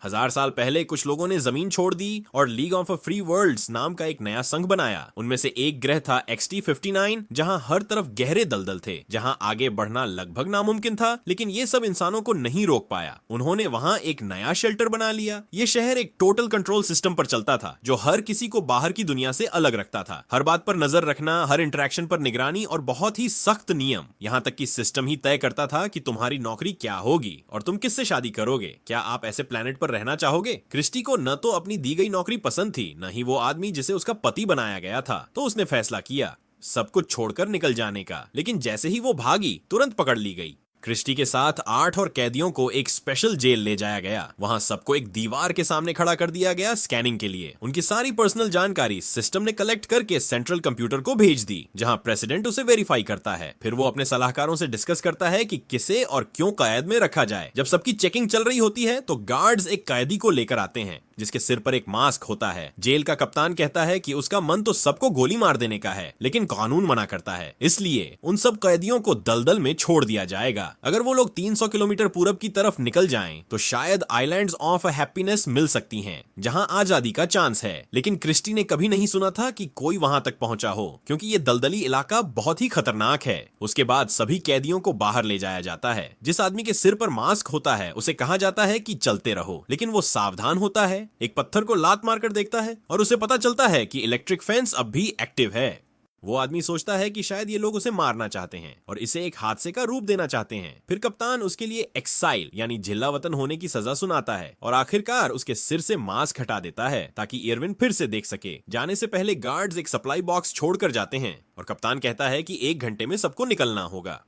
1000 साल पहले कुछ लोगों ने जमीन छोड़ दी और लीग ऑफ फ्री वर्ल्ड्स नाम का एक नया संघ बनाया। उनमें से एक ग्रह था XT59, जहां हर तरफ गहरे दलदल थे, जहां आगे बढ़ना लगभग नामुमकिन था, लेकिन ये सब इंसानों को नहीं रोक पाया। उन्होंने वहां एक नया शेल्टर बना लिया। ये शहर एक टोटल कंट्रोल सिस्टम पर चलता था, जो हर किसी को बाहर की दुनिया से अलग रखता था। हर बात पर नजर रखना, हर इंटरेक्शन पर निगरानी और बहुत ही सख्त नियम। यहाँ तक कि सिस्टम ही तय करता था कि तुम्हारी नौकरी क्या होगी और तुम किससे शादी करोगे। क्या आप ऐसे प्लेनेट पर रहना चाहोगे? क्रिस्टी को न तो अपनी दी गई नौकरी पसंद थी, न ही वो आदमी जिसे उसका पति बनाया गया था। तो उसने फैसला किया सब कुछ छोड़कर निकल जाने का। लेकिन जैसे ही वो भागी, तुरंत पकड़ ली गई। क्रिस्टी के साथ 8 और कैदियों को एक स्पेशल जेल ले जाया गया। वहां सबको एक दीवार के सामने खड़ा कर दिया गया स्कैनिंग के लिए। उनकी सारी पर्सनल जानकारी सिस्टम ने कलेक्ट करके सेंट्रल कंप्यूटर को भेज दी, जहां प्रेसिडेंट उसे वेरीफाई करता है। फिर वो अपने सलाहकारों से डिस्कस करता है कि किसे और क्यों कैद में रखा जाए। जब सबकी चेकिंग चल रही होती है तो गार्ड्स एक कैदी को लेकर आते हैं, जिसके सिर पर एक मास्क होता है। जेल का कप्तान कहता है कि उसका मन तो सबको गोली मार देने का है, लेकिन कानून मना करता है, इसलिए उन सब कैदियों को दलदल में छोड़ दिया जाएगा। अगर वो लोग 300 किलोमीटर पूरब की तरफ निकल जाएं, तो शायद आइलैंड्स ऑफ हैप्पीनेस मिल सकती हैं, जहां आजादी का चांस है। लेकिन क्रिस्टी ने कभी नहीं सुना था कि कोई वहां तक पहुंचा हो, क्योंकि ये दलदली इलाका बहुत ही खतरनाक है। उसके बाद सभी कैदियों को बाहर ले जाया जाता है। जिस आदमी के सिर पर मास्क होता है उसे कहा जाता है कि चलते रहो, लेकिन वो सावधान होता है। एक पत्थर को लात मारकर देखता है और उसे पता चलता है कि इलेक्ट्रिक फेंस अब भी एक्टिव है। वो आदमी सोचता है कि शायद ये लोग उसे मारना चाहते हैं और इसे एक हादसे का रूप देना चाहते हैं। फिर कप्तान उसके लिए एक्साइल यानी जिल्ला वतन होने की सजा सुनाता है और आखिरकार उसके सिर से मास्क हटा देता है, ताकि इरविन फिर से देख सके। जाने से पहले गार्ड्स एक सप्लाई बॉक्स छोड़कर जाते हैं और कप्तान कहता है कि 1 घंटे में सबको निकलना होगा।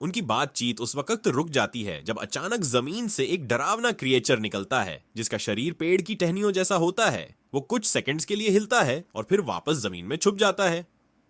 उनकी बातचीत उस वक्त रुक जाती है जब अचानक जमीन से एक डरावना क्रिएचर निकलता है, जिसका शरीर पेड़ की टहनियों जैसा होता है। वो कुछ सेकंड्स के लिए हिलता है और फिर वापस जमीन में छुप जाता है।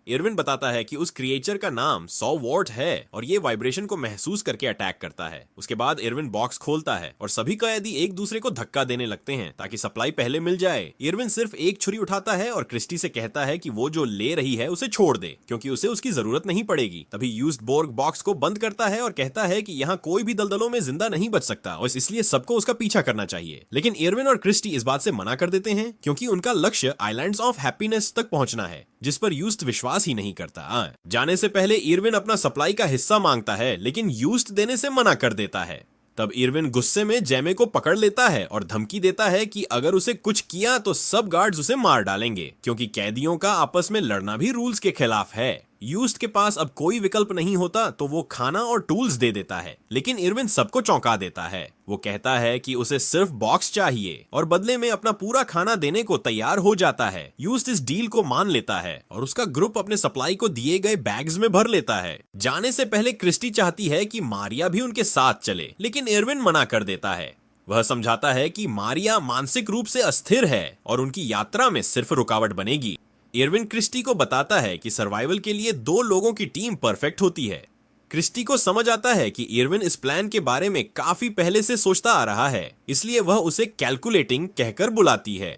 इरविन बताता है कि उस क्रिएचर का नाम सॉवॉर्ट है और ये वाइब्रेशन को महसूस करके अटैक करता है। उसके बाद इरविन बॉक्स खोलता है और सभी कैदी एक दूसरे को धक्का देने लगते हैं ताकि सप्लाई पहले मिल जाए। इरविन सिर्फ एक छुरी उठाता है और क्रिस्टी से कहता है कि वो जो ले रही है उसे छोड़ दे, क्योंकि उसे उसकी जरूरत नहीं पड़ेगी। तभी यूज्ड बोर्ग बॉक्स को बंद करता है और कहता है कि यहाँ कोई भी दलदलों में जिंदा नहीं बच सकता और इसलिए सबको उसका पीछा करना चाहिए। लेकिन इरविन और क्रिस्टी इस बात से मना कर देते हैं, क्योंकि उनका लक्ष्य आइलैंड्स ऑफ हैप्पीनेस तक पहुंचना है, जिस पर यूस्ट विश्वास ही नहीं करता। जाने से पहले इरविन अपना सप्लाई का हिस्सा मांगता है, लेकिन यूस्ट देने से मना कर देता है। तब इरविन गुस्से में जेमे को पकड़ लेता है और धमकी देता है कि अगर उसे कुछ किया तो सब गार्ड्स उसे मार डालेंगे, क्योंकि कैदियों का आपस में लड़ना भी रूल्स के खिलाफ है। यूस्ट के पास अब कोई विकल्प नहीं होता तो वो खाना और टूल्स दे देता है, लेकिन इरविन सबको चौंका देता है। वो कहता है कि उसे सिर्फ बॉक्स चाहिए और बदले में अपना पूरा खाना देने को तैयार हो जाता है। यूस्ट इस डील को मान लेता है और उसका ग्रुप अपने सप्लाई को दिए गए बैग्स में भर लेता है। जाने से पहले क्रिस्टी चाहती है कि मारिया भी उनके साथ चले, लेकिन इरविन मना कर देता है। वह समझाता है कि मारिया मानसिक रूप से अस्थिर है और उनकी यात्रा में सिर्फ रुकावट बनेगी। इरविन क्रिस्टी को बताता है कि सर्वाइवल के लिए 2 लोगों की टीम परफेक्ट होती है। क्रिस्टी को समझ आता है कि इरविन इस प्लान के बारे में काफी पहले से सोचता आ रहा है, इसलिए वह उसे कैलकुलेटिंग कहकर बुलाती है।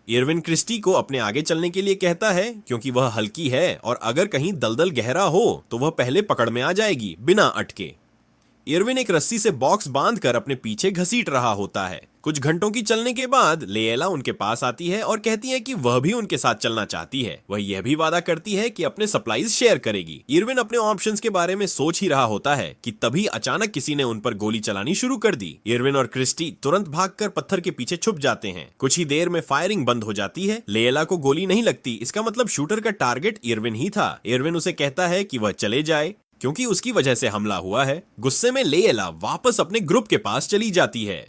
इरविन क्रिस्टी को अपने आगे चलने के लिए कहता है, क्योंकि वह हल्की है और अगर कहीं दलदल गहरा हो तो वह पहले पकड़ में आ जाएगी बिना अटके। इरविन एक रस्सी से बॉक्स बांधकर अपने पीछे घसीट रहा होता है। कुछ घंटों की चलने के बाद लेयला उनके पास आती है और कहती है कि वह भी उनके साथ चलना चाहती है। वह यह भी वादा करती है कि अपने सप्लाईज शेयर करेगी। इरविन अपने ऑप्शंस के बारे में सोच ही रहा होता है कि तभी अचानक किसी ने उन पर गोली चलानी शुरू कर दी। इरविन और क्रिस्टी तुरंत भागकर पत्थर के पीछे छुप जाते हैं। कुछ ही देर में फायरिंग बंद हो जाती है। लेयला को गोली नहीं लगती, इसका मतलब शूटर का टारगेट इरविन ही था। इरविन उसे कहता है कि वह चले जाए, क्योंकि उसकी वजह से हमला हुआ है। गुस्से में लेयला वापस अपने ग्रुप के पास चली जाती है।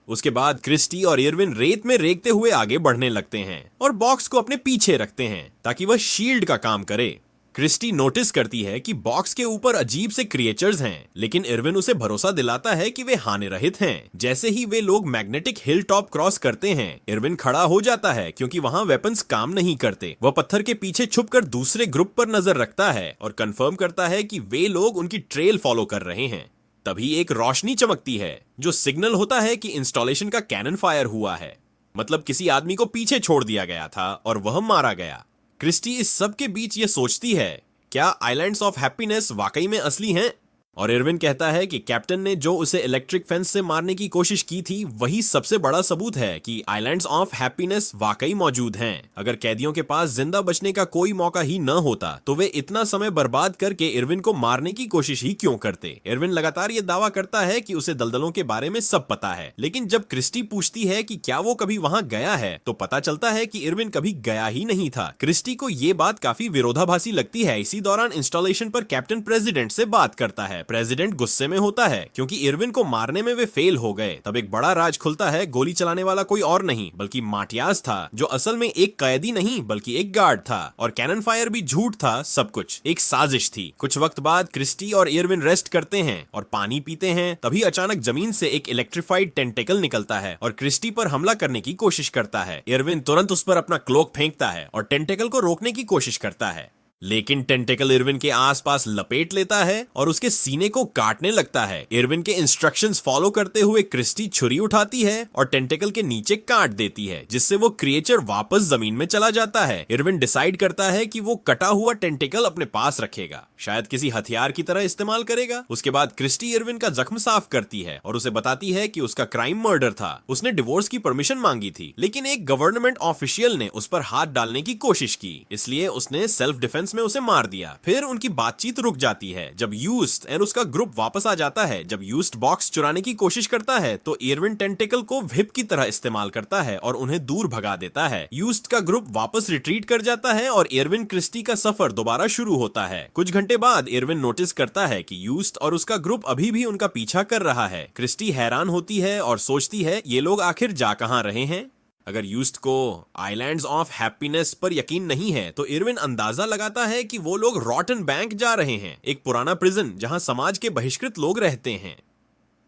उसके बाद क्रिस्टी और इरविन रेत में रेंगते हुए आगे बढ़ने लगते हैं और बॉक्स को अपने पीछे रखते हैं ताकि वह शील्ड का काम करे। क्रिस्टी नोटिस करती है कि बॉक्स के ऊपर अजीब से क्रिएचर्स हैं, लेकिन इरविन उसे भरोसा दिलाता है कि वे हानि रहित हैं। जैसे ही वे लोग मैग्नेटिक हिल टॉप क्रॉस करते हैं, इरविन खड़ा हो जाता है, क्योंकि वहां वेपन्स काम नहीं करते। वह पत्थर के पीछे छुपकर दूसरे ग्रुप पर नजर रखता है और कंफर्म करता है कि वे लोग उनकी ट्रेल फॉलो कर रहे हैं। तभी एक रोशनी चमकती है, जो सिग्नल होता है कि इंस्टॉलेशन का कैनन फायर हुआ है। मतलब किसी आदमी को पीछे छोड़ दिया गया था और वह मारा गया। क्रिस्टी इस सब के बीच ये सोचती है, क्या आइलैंड्स ऑफ हैप्पीनेस वाकई में असली हैं? और इरविन कहता है कि कैप्टन ने जो उसे इलेक्ट्रिक फेंस से मारने की कोशिश की थी वही सबसे बड़ा सबूत है कि आइलैंड्स ऑफ हैप्पीनेस वाकई मौजूद हैं। अगर कैदियों के पास जिंदा बचने का कोई मौका ही न होता तो वे इतना समय बर्बाद करके इरविन को मारने की कोशिश ही क्यों करते। इरविन लगातार ये दावा करता है कि उसे दलदलों के बारे में सब पता है, लेकिन जब क्रिस्टी पूछती है कि क्या वो कभी वहां गया है तो पता चलता है कि इरविन कभी गया ही नहीं था। क्रिस्टी को ये बात काफी विरोधाभासी लगती है। इसी दौरान इंस्टॉलेशन पर कैप्टन प्रेसिडेंट से बात करता है। प्रेसिडेंट गुस्से में होता है क्योंकि इरविन को मारने में वे फेल हो गए। तब एक बड़ा राज खुलता है। गोली चलाने वाला कोई और नहीं बल्कि माटियास था, जो असल में एक कैदी नहीं बल्कि एक गार्ड था, और कैनन फायर भी झूठ था। सब कुछ एक साजिश थी। कुछ वक्त बाद क्रिस्टी और इरविन रेस्ट करते हैं और पानी पीते हैं। तभी अचानक जमीन से एक इलेक्ट्रिफाइड टेंटेकल निकलता है और क्रिस्टी पर हमला करने की कोशिश करता है। इरविन तुरंत उस पर अपना क्लोक फेंकता है और टेंटेकल को रोकने की कोशिश करता है, लेकिन टेंटेकल इरविन के आसपास लपेट लेता है और उसके सीने को काटने लगता है। इरविन के इंस्ट्रक्शंस फॉलो करते हुए क्रिस्टी छुरी उठाती है और टेंटेकल के नीचे काट देती है, जिससे वो क्रिएचर वापस जमीन में चला जाता है। इरविन डिसाइड करता है कि वो कटा हुआ टेंटेकल अपने पास रखेगा, शायद किसी हथियार की तरह इस्तेमाल करेगा। उसके बाद क्रिस्टी इरविन का जख्म साफ करती है और उसे बताती है कि उसका क्राइम मर्डर था। उसने डिवोर्स की परमिशन मांगी थी, लेकिन एक गवर्नमेंट ऑफिशियल ने उस पर हाथ डालने की कोशिश की, इसलिए उसने सेल्फ डिफेंस में उसे मार दिया। फिर उनकी बातचीत रुक जाती है जब यूस्ट और उसका ग्रुप वापस आ जाता है। जब यूस्ट बॉक्स चुराने की कोशिश करता है तो इरविन टेंटेकल को व्हिप की तरह इस्तेमाल करता है और उन्हें दूर भगा देता है। यूस्ट का ग्रुप वापस रिट्रीट कर जाता है और इरविन क्रिस्टी का सफर दोबारा शुरू होता है। कुछ घंटे बाद इरविन नोटिस करता है कि यूस्ट और उसका ग्रुप अभी भी उनका पीछा कर रहा है। क्रिस्टी हैरान होती है और सोचती है ये लोग आखिर जा कहां रहे हैं। अगर यूस्ट को आइलैंड्स ऑफ हैप्पीनेस पर यकीन नहीं है तो इरविन अंदाजा लगाता है कि वो लोग रॉटन बैंक जा रहे हैं, एक पुराना प्रिजन जहां समाज के बहिष्कृत लोग रहते हैं।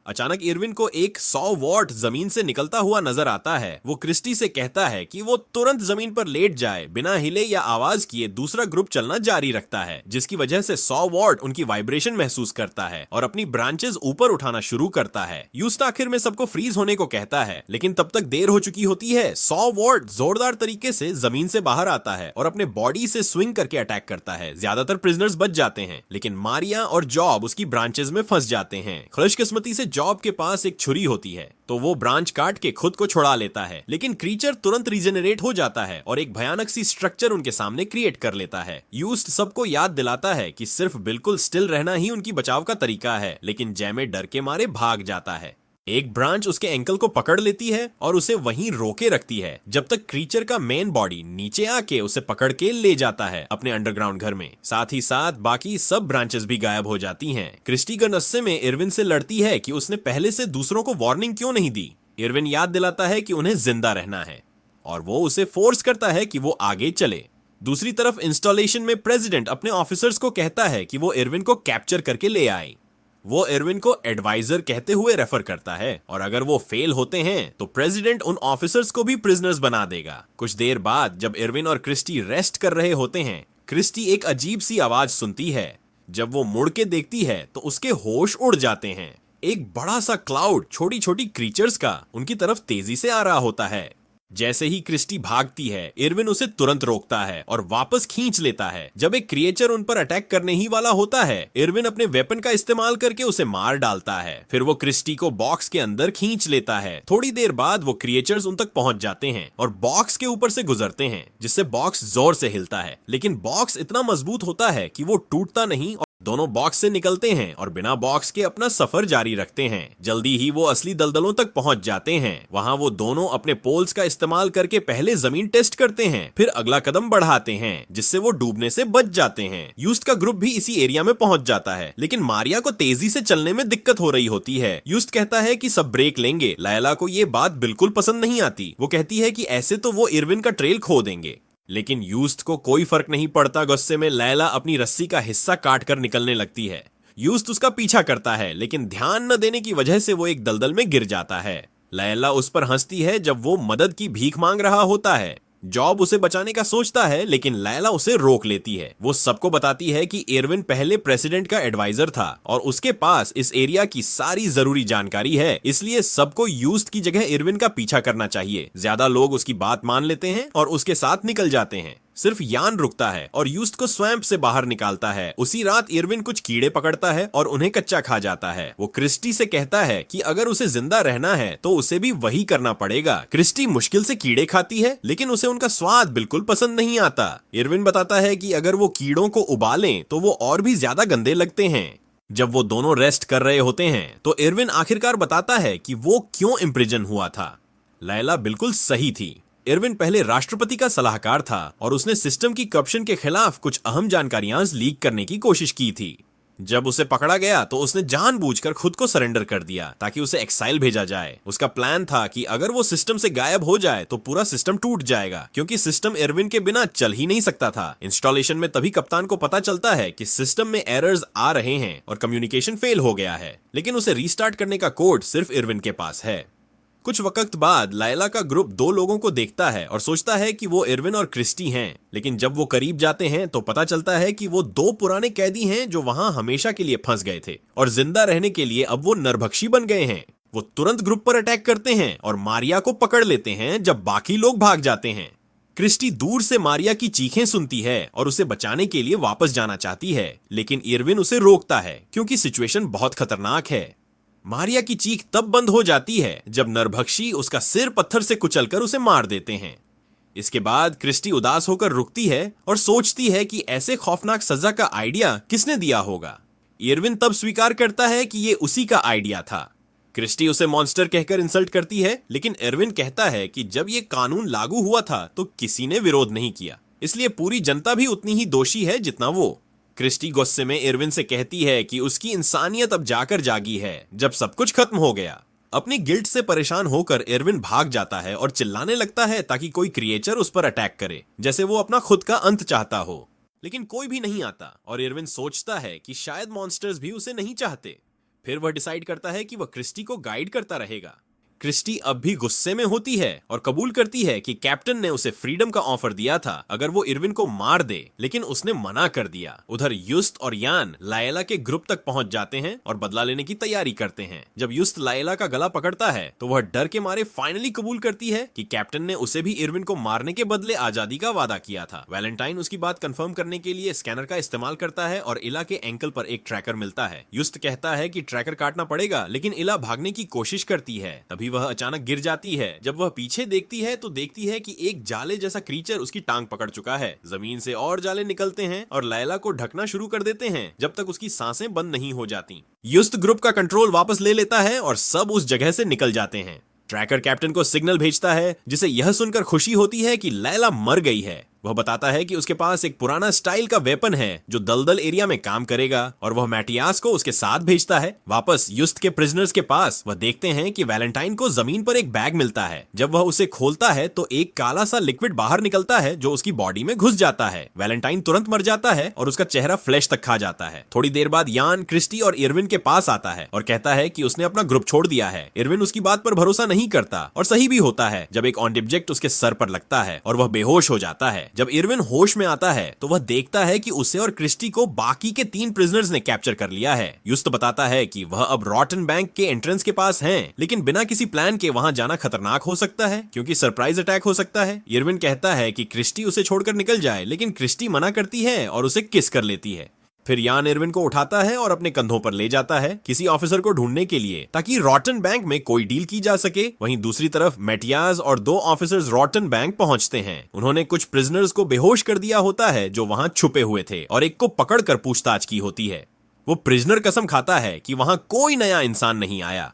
अचानक इरविन को एक 100 वॉट जमीन से निकलता हुआ नजर आता है। वो क्रिस्टी से कहता है कि वो तुरंत जमीन पर लेट जाए। बिना हिले या आवाज किए दूसरा ग्रुप चलना जारी रखता है, जिसकी वजह से 100 वॉट उनकी वाइब्रेशन महसूस करता है और अपनी ब्रांचेस ऊपर उठाना शुरू करता है। यूस्ट आखिर में सबको फ्रीज होने को कहता है, लेकिन तब तक देर हो चुकी होती है। 100 वॉट जोरदार तरीके से जमीन से बाहर आता है और अपने बॉडी से स्विंग करके अटैक करता है। ज्यादातर प्रिजनर्स बच जाते हैं, लेकिन मारिया और जॉब उसकी ब्रांचेस में फंस जाते हैं। खुशकिस्मती से जॉब के पास एक छुरी होती है तो वो ब्रांच काट के खुद को छुड़ा लेता है, लेकिन क्रीचर तुरंत रीजेनरेट हो जाता है और एक भयानक सी स्ट्रक्चर उनके सामने क्रिएट कर लेता है। यूस्ट सबको याद दिलाता है कि सिर्फ बिल्कुल स्टिल रहना ही उनकी बचाव का तरीका है, लेकिन जैमे डर के मारे भाग जाता है। एक ब्रांच उसके एंकल को पकड़ लेती है और उसे वहीं रोके रखती है जब तक क्रीचर का मेन बॉडी नीचे आके उसे पकड़ के ले जाता है अपने अंडरग्राउंड घर में। साथ ही साथ बाकी सब ब्रांचेस भी गायब हो जाती हैं। क्रिस्टी गनस्से में इरविन से लड़ती है कि उसने पहले से दूसरों को वार्निंग क्यों नहीं दी। इरविन याद दिलाता है कि उन्हें जिंदा रहना है और वो उसे फोर्स करता है कि वो आगे चले। दूसरी तरफ इंस्टॉलेशन में प्रेसिडेंट अपने ऑफिसर्स को कहता है कि वो इरविन को कैप्चर करके ले आए। वो इरविन को एडवाइजर कहते हुए रेफर करता है और अगर वो फेल होते हैं तो प्रेसिडेंट उन ऑफिसर्स को भी प्रिजनर्स बना देगा। कुछ देर बाद जब इरविन और क्रिस्टी रेस्ट कर रहे होते हैं, क्रिस्टी एक अजीब सी आवाज सुनती है। जब वो मुड़ के देखती है तो उसके होश उड़ जाते हैं। एक बड़ा सा क्लाउड छोटी छोटी क्रीचर्स का उनकी तरफ तेजी से आ रहा होता है। जैसे ही क्रिस्टी भागती है, इरविन उसे तुरंत रोकता है और वापस खींच लेता है। जब एक क्रिएचर उन पर अटैक करने ही वाला होता है, इरविन अपने वेपन का इस्तेमाल करके उसे मार डालता है। फिर वो क्रिस्टी को बॉक्स के अंदर खींच लेता है। थोड़ी देर बाद वो क्रिएचर्स उन तक पहुंच जाते हैं और बॉक्स के ऊपर से गुजरते हैं, जिससे बॉक्स जोर से हिलता है, लेकिन बॉक्स इतना मजबूत होता है कि वो टूटता नहीं। दोनों बॉक्स से निकलते हैं और बिना बॉक्स के अपना सफर जारी रखते हैं। जल्दी ही वो असली दलदलों तक पहुंच जाते हैं। वहां वो दोनों अपने पोल्स का इस्तेमाल करके पहले जमीन टेस्ट करते हैं, फिर अगला कदम बढ़ाते हैं, जिससे वो डूबने से बच जाते हैं। यूस्ट का ग्रुप भी इसी एरिया में पहुंच जाता है, लेकिन मारिया को तेजी से चलने में दिक्कत हो रही होती है। यूस्ट कहता है कि सब ब्रेक लेंगे। लैला को ये बात बिल्कुल पसंद नहीं आती। वो कहती है कि ऐसे तो वो इरविन का ट्रेल खो देंगे, लेकिन यूस्ट को कोई फर्क नहीं पड़ता। गुस्से में लैला अपनी रस्सी का हिस्सा काटकर निकलने लगती है। यूस्ट उसका पीछा करता है, लेकिन ध्यान न देने की वजह से वो एक दलदल में गिर जाता है। लैला उस पर हंसती है जब वो मदद की भीख मांग रहा होता है। जॉब उसे बचाने का सोचता है, लेकिन लैला उसे रोक लेती है। वो सबको बताती है कि इरविन पहले प्रेसिडेंट का एडवाइजर था और उसके पास इस एरिया की सारी जरूरी जानकारी है, इसलिए सबको यूस्ट की जगह इरविन का पीछा करना चाहिए। ज्यादा लोग उसकी बात मान लेते हैं और उसके साथ निकल जाते हैं। सिर्फ यान रुकता है और यूस्ट को स्वैम्प से बाहर निकालता है। उसी रात इरविन कुछ कीड़े पकड़ता है और उन्हें कच्चा खा जाता है। वो क्रिस्टी से कहता है कि अगर उसे जिंदा रहना है तो उसे भी वही करना पड़ेगा। क्रिस्टी मुश्किल से कीड़े खाती है, लेकिन उसे उनका स्वाद बिल्कुल पसंद नहीं आता। इरविन बताता है कि अगर वो कीड़ों को उबालें तो वो और भी ज्यादा गंदे लगते हैं। जब वो दोनों रेस्ट कर रहे होते हैं तो इरविन आखिरकार बताता है कि वो क्यों इम्प्रिजन हुआ था। लैला बिल्कुल सही थी। इरविन पहले राष्ट्रपति का सलाहकार था और उसने सिस्टम की करप्शन के खिलाफ कुछ अहम जानकारियां लीक करने की कोशिश की थी। जब उसे पकड़ा गया तो उसने जानबूझकर खुद को सरेंडर कर दिया ताकि उसे एक्साइल भेजा जाए। उसका प्लान था कि अगर वो सिस्टम से गायब हो जाए तो पूरा सिस्टम टूट जाएगा, क्योंकि सिस्टम इरविन के बिना चल ही नहीं सकता था। इंस्टॉलेशन में तभी कप्तान को पता चलता है कि सिस्टम में एरर्स आ रहे हैं और कम्युनिकेशन फेल हो गया है, लेकिन उसे रीस्टार्ट करने का कोड सिर्फ इरविन के पास है। कुछ वक्त बाद लैला का ग्रुप दो लोगों को देखता है और सोचता है कि वो इरविन और क्रिस्टी हैं, लेकिन जब वो करीब जाते हैं तो पता चलता है कि वो दो पुराने कैदी हैं जो वहां हमेशा के लिए फंस गए थे और जिंदा रहने के लिए अब वो नरभक्षी बन गए हैं। वो तुरंत ग्रुप पर अटैक करते हैं और मारिया को पकड़ लेते हैं जब बाकी लोग भाग जाते हैं। क्रिस्टी दूर से मारिया की चीखें सुनती है और उसे बचाने के लिए वापस जाना चाहती है, लेकिन इरविन उसे रोकता है क्योंकि सिचुएशन बहुत खतरनाक है। मारिया की चीख तब बंद हो जाती है जब नरभक्षी उसका सिर पत्थर से कुचलकर उसे मार देते हैं। इसके बाद क्रिस्टी उदास होकर रुकती है और सोचती है कि ऐसे खौफनाक सजा का आइडिया किसने दिया होगा। इरविन तब स्वीकार करता है कि ये उसी का आइडिया था। क्रिस्टी उसे मॉन्स्टर कहकर इंसल्ट करती है, लेकिन इरविन कहता है कि जब ये कानून लागू हुआ था तो किसी ने विरोध नहीं किया, इसलिए पूरी जनता भी उतनी ही दोषी है जितना वो। क्रिस्टी गुस्से में इरविन से कहती है कि उसकी इंसानियत अब जाकर जागी है जब सब कुछ खत्म हो गया। अपनी गिल्ट से परेशान होकर इरविन भाग जाता है और चिल्लाने लगता है ताकि कोई क्रिएचर उस पर अटैक करे, जैसे वो अपना खुद का अंत चाहता हो। लेकिन कोई भी नहीं आता और इरविन सोचता है कि शायद मॉन्स्टर्स भी उसे नहीं चाहते। फिर वह डिसाइड करता है कि वह क्रिस्टी को गाइड करता रहेगा। क्रिस्टी अब भी गुस्से में होती है और कबूल करती है कि कैप्टन ने उसे फ्रीडम का ऑफर दिया था अगर वो इरविन को मार दे, लेकिन उसने मना कर दिया। उधर युस्त और यान लायला के ग्रुप तक पहुंच जाते हैं और बदला लेने की तैयारी करते हैं। जब युस्त लायला का गला पकड़ता है तो वह डर के मारे फाइनली कबूल करती है कि कैप्टन ने उसे भी इरविन को मारने के बदले आजादी का वादा किया था। वैलेंटाइन उसकी बात कंफर्म करने के लिए स्कैनर का इस्तेमाल करता है और इला के एंकल पर एक ट्रैकर मिलता है। युस्त कहता है कि ट्रैकर काटना पड़ेगा, लेकिन इला भागने की कोशिश करती है। तभी वह अचानक गिर जाती है। जब वह पीछे देखती है तो देखती है कि एक जाले जैसा क्रीचर उसकी टांग पकड़ चुका है। जमीन से और जाले निकलते हैं और लैला को ढकना शुरू कर देते हैं जब तक उसकी सांसें बंद नहीं हो जाती। युस्त ग्रुप का कंट्रोल वापस ले लेता है और सब उस जगह से निकल जाते हैं। ट्रैकर कैप्टन को सिग्नल भेजता है, जिसे यह सुनकर खुशी होती है कि लैला मर गई है। वह बताता है कि उसके पास एक पुराना स्टाइल का वेपन है जो दलदल एरिया में काम करेगा और वह मैटियास को उसके साथ भेजता है वापस युस्त के प्रिजनर्स के पास। वह देखते हैं कि वैलेंटाइन को जमीन पर एक बैग मिलता है। जब वह उसे खोलता है तो एक काला सा लिक्विड बाहर निकलता है जो उसकी बॉडी में घुस जाता है। वैलेंटाइन तुरंत मर जाता है और उसका चेहरा फ्लैश तक खा जाता है। थोड़ी देर बाद यान क्रिस्टी और इरविन के पास आता है और कहता है कि उसने अपना ग्रुप छोड़ दिया है। इरविन उसकी बात पर भरोसा नहीं करता और सही भी होता है जब एक ऑब्जेक्ट उसके सर पर लगता है और वह बेहोश हो जाता है। जब इरविन होश में आता है तो वह देखता है कि उसे और क्रिस्टी को बाकी के 3 प्रिजनर्स ने कैप्चर कर लिया है। युस्त बताता है कि वह अब रॉटन बैंक के एंट्रेंस के पास हैं, लेकिन बिना किसी प्लान के वहां जाना खतरनाक हो सकता है क्योंकि सरप्राइज अटैक हो सकता है। इरविन कहता है कि क्रिस्टी उसे छोड़कर निकल जाए, लेकिन क्रिस्टी मना करती है और उसे किस कर लेती है। फिर यान इरविन को उठाता है और अपने कंधों पर ले जाता है किसी ऑफिसर को ढूंढने के लिए ताकि रॉटन बैंक में कोई डील की जा सके। वहीं दूसरी तरफ मैटियास और 2 ऑफिसर्स रॉटन बैंक पहुंचते हैं। उन्होंने कुछ प्रिजनर्स को बेहोश कर दिया होता है जो वहां छुपे हुए थे और एक को पकड़कर पूछताछ की होती है। वो प्रिजनर कसम खाता है कि वहां कोई नया इंसान नहीं आया।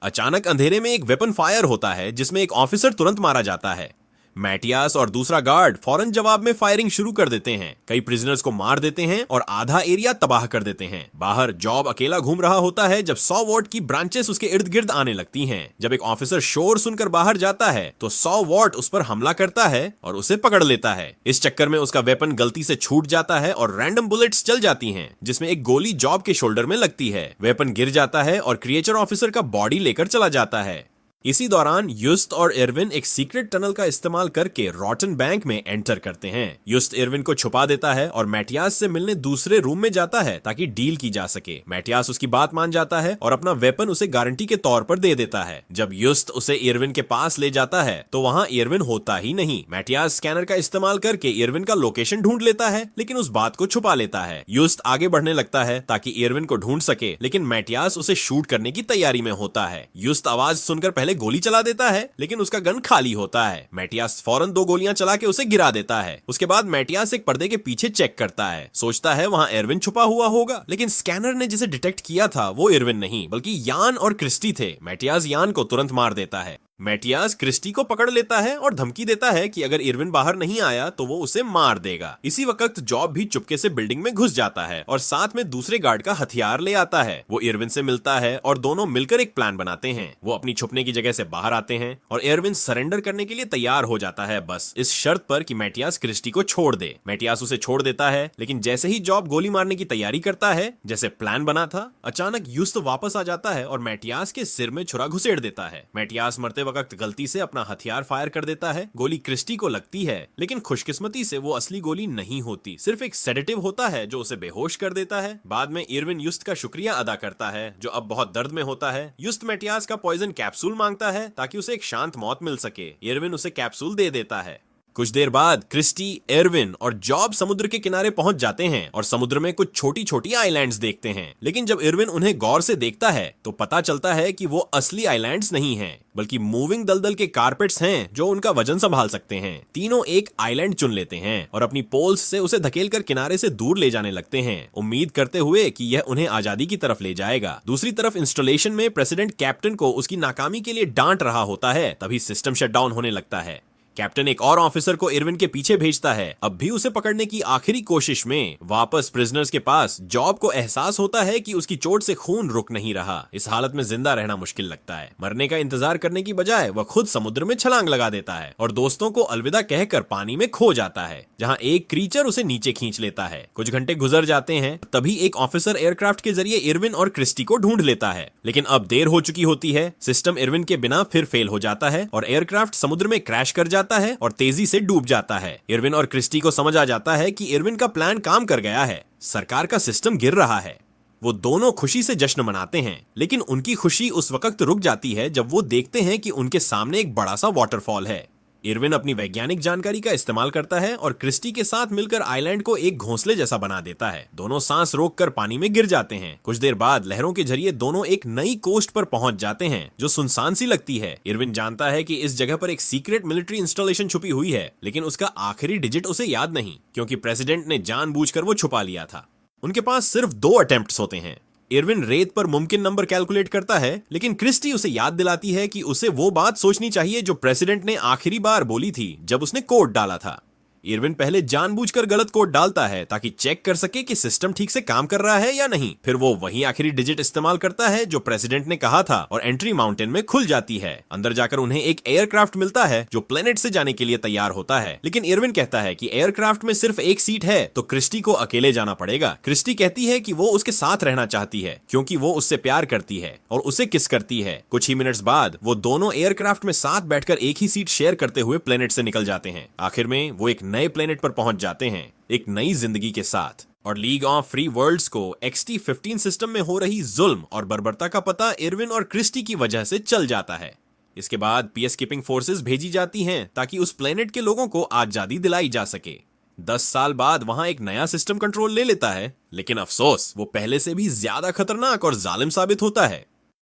अचानक अंधेरे में एक वेपन फायर होता है जिसमें एक ऑफिसर तुरंत मारा जाता है। मैटियास और दूसरा गार्ड फौरन जवाब में फायरिंग शुरू कर देते हैं। कई प्रिजनर्स को मार देते हैं और आधा एरिया तबाह कर देते हैं। बाहर जॉब अकेला घूम रहा होता है जब 100 वॉट की ब्रांचेस उसके इर्द गिर्द आने लगती हैं। जब एक ऑफिसर शोर सुनकर बाहर जाता है तो 100 वॉट उस पर हमला करता है और उसे पकड़ लेता है। इस चक्कर में उसका वेपन गलती से छूट जाता है और रैंडम बुलेट्स चल जाती हैं, जिसमें एक गोली जॉब के शोल्डर में लगती है। वेपन गिर जाता है और क्रिएचर ऑफिसर का बॉडी लेकर चला जाता है। इसी दौरान युस्त और इरविन एक सीक्रेट टनल का इस्तेमाल करके रॉटन बैंक में एंटर करते हैं। युस्त इरविन को छुपा देता है और मैटियास से मिलने दूसरे रूम में जाता है ताकि डील की जा सके। मैटियास उसकी बात मान जाता है और अपना वेपन उसे गारंटी के तौर पर दे देता है। जब युस्त उसे इरविन के पास ले जाता है तो वहाँ इरविन होता ही नहीं। मैटियास स्कैनर का इस्तेमाल करके इरविन का लोकेशन ढूंढ लेता है, लेकिन उस बात को छुपा लेता है। युस्त आगे बढ़ने लगता है ताकि इरविन को ढूंढ सके, लेकिन मैटियास उसे शूट करने की तैयारी में होता है। युस्त आवाज सुनकर पहले गोली चला देता है, लेकिन उसका गन खाली होता है। मैटियास फौरन 2 गोलियां चला के उसे गिरा देता है। उसके बाद मैटियास एक पर्दे के पीछे चेक करता है, सोचता है वहां इरविन छुपा हुआ होगा, लेकिन स्कैनर ने जिसे डिटेक्ट किया था वो इरविन नहीं बल्कि यान और क्रिस्टी थे। मैटियास यान को तुरंत मार देता है। मैटियास क्रिस्टी को पकड़ लेता है और धमकी देता है कि अगर इरविन बाहर नहीं आया तो वो उसे मार देगा। इसी वक्त जॉब भी चुपके से बिल्डिंग में घुस जाता है और साथ में दूसरे गार्ड का हथियार ले आता है। वो इरविन से मिलता है और दोनों मिलकर एक प्लान बनाते हैं। वो अपनी छुपने की जगह से बाहर आते हैं और इरविन सरेंडर करने के लिए तैयार हो जाता है, बस इस शर्त पर कि मैटियास क्रिस्टी को छोड़ दे। मैटियास उसे छोड़ देता है, लेकिन जैसे ही जॉब गोली मारने की तैयारी करता है जैसे प्लान बना था, अचानक युस्त वापस आ जाता है और मैटियास के सिर में छुरा घुसेड़ देता है। मैटियास मरते वक्त गलती से अपना हथियार फायर कर देता है। गोली क्रिस्टी को लगती है, लेकिन खुशकिस्मती से वो असली गोली नहीं होती, सिर्फ एक सेडेटिव होता है जो उसे बेहोश कर देता है। बाद में इरविन युस्त का शुक्रिया अदा करता है, जो अब बहुत दर्द में होता है। युस्त मैटियास का पॉइजन कैप्सूल मांगता है ताकि उसे एक शांत मौत मिल सके। इरविन उसे कैप्सूल दे देता है। कुछ देर बाद क्रिस्टी, इरविन और जॉब समुद्र के किनारे पहुंच जाते हैं और समुद्र में कुछ छोटी छोटी आइलैंड्स देखते हैं। लेकिन जब इरविन उन्हें गौर से देखता है तो पता चलता है कि वो असली आइलैंड्स नहीं हैं, बल्कि मूविंग दलदल के कारपेट्स हैं जो उनका वजन संभाल सकते हैं। तीनों एक आइलैंड चुन लेते हैं और अपनी पोल्स से उसे धकेलकर किनारे से दूर ले जाने लगते हैं, उम्मीद करते हुए कि यह उन्हें आजादी की तरफ ले जाएगा। दूसरी तरफ इंस्टॉलेशन में प्रेसिडेंट कैप्टन को उसकी नाकामी के लिए डांट रहा होता है, तभी सिस्टम शटडाउन होने लगता है। कैप्टन एक और ऑफिसर को इरविन के पीछे भेजता है। अब भी उसे पकड़ने की आखिरी कोशिश में वापस प्रिजनर्स के पास जॉब को एहसास होता है कि उसकी चोट से खून रुक नहीं रहा। इस हालत में जिंदा रहना मुश्किल लगता है। मरने का इंतजार करने की बजाय वह खुद समुद्र में छलांग लगा देता है और दोस्तों को अलविदा कहकर पानी में खो जाता है, जहां एक क्रीचर उसे नीचे खींच लेता है। कुछ घंटे गुजर जाते हैं, तभी एक ऑफिसर एयरक्राफ्ट के जरिए इरविन और क्रिस्टी को ढूंढ लेता है, लेकिन अब देर हो चुकी होती है। सिस्टम इरविन के बिना फिर फेल हो जाता है और एयरक्राफ्ट समुद्र में क्रैश कर जाता है और तेजी से डूब जाता है। इरविन और क्रिस्टी को समझ आ जाता है कि इरविन का प्लान काम कर गया है, सरकार का सिस्टम गिर रहा है। वो दोनों खुशी से जश्न मनाते हैं, लेकिन उनकी खुशी उस वक्त रुक जाती है जब वो देखते हैं कि उनके सामने एक बड़ा सा वाटरफॉल है। इरविन अपनी वैज्ञानिक जानकारी का इस्तेमाल करता है और क्रिस्टी के साथ मिलकर आइलैंड को एक घोंसले जैसा बना देता है। दोनों सांस रोककर पानी में गिर जाते हैं। कुछ देर बाद लहरों के जरिए दोनों एक नई कोस्ट पर पहुंच जाते हैं जो सुनसान सी लगती है। इरविन जानता है कि इस जगह पर एक सीक्रेट मिलिट्री इंस्टॉलेशन छुपी हुई है, लेकिन उसका आखिरी डिजिट उसे याद नहीं, क्योंकि प्रेसिडेंट ने जानबूझकर वो छुपा लिया था। उनके पास सिर्फ 2 अटेम्प्ट्स होते हैं। इरविन रेत पर मुमकिन नंबर कैलकुलेट करता है, लेकिन क्रिस्टी उसे याद दिलाती है कि उसे वो बात सोचनी चाहिए जो प्रेसिडेंट ने आखिरी बार बोली थी जब उसने कोड डाला था। इरविन पहले जानबूझकर गलत कोड डालता है ताकि चेक कर सके कि सिस्टम ठीक से काम कर रहा है या नहीं। फिर वो वही आखिरी डिजिट इस्तेमाल करता है जो प्रेसिडेंट ने कहा था और एंट्री माउंटेन में खुल जाती है। अंदर जाकर उन्हें एक एयरक्राफ्ट मिलता है जो प्लेनेट से जाने के लिए तैयार होता है, लेकिन इरविन कहता है कि एयरक्राफ्ट में सिर्फ एक सीट है तो क्रिस्टी को अकेले जाना पड़ेगा। क्रिस्टी कहती है कि वो उसके साथ रहना चाहती है क्योंकि वो उससे प्यार करती है और उसे किस करती है। कुछ ही मिनट्स बाद वो दोनों एयरक्राफ्ट में साथ बैठकर एक ही सीट शेयर करते हुए प्लेनेट से निकल जाते हैं। आखिर में वो एक नए प्लेनेट पर पहुंच जाते हैं, एक नई जिंदगी के साथ। और लीग ऑफ फ्री वर्ल्ड्स को XT-15 सिस्टम में हो रही जुल्म और बर्बरता का पता इरविन और क्रिस्टी की वजह से चल जाता है। इसके बाद पीस कीपिंग फोर्सेस भेजी जाती हैं ताकि उस प्लेनेट के लोगों को आजादी दिलाई जा सके। 10 साल बाद वहां एक नया सिस्टम कंट्रोल ले लेता है, लेकिन अफसोस वो पहले से भी ज्यादा खतरनाक और जालिम साबित होता है।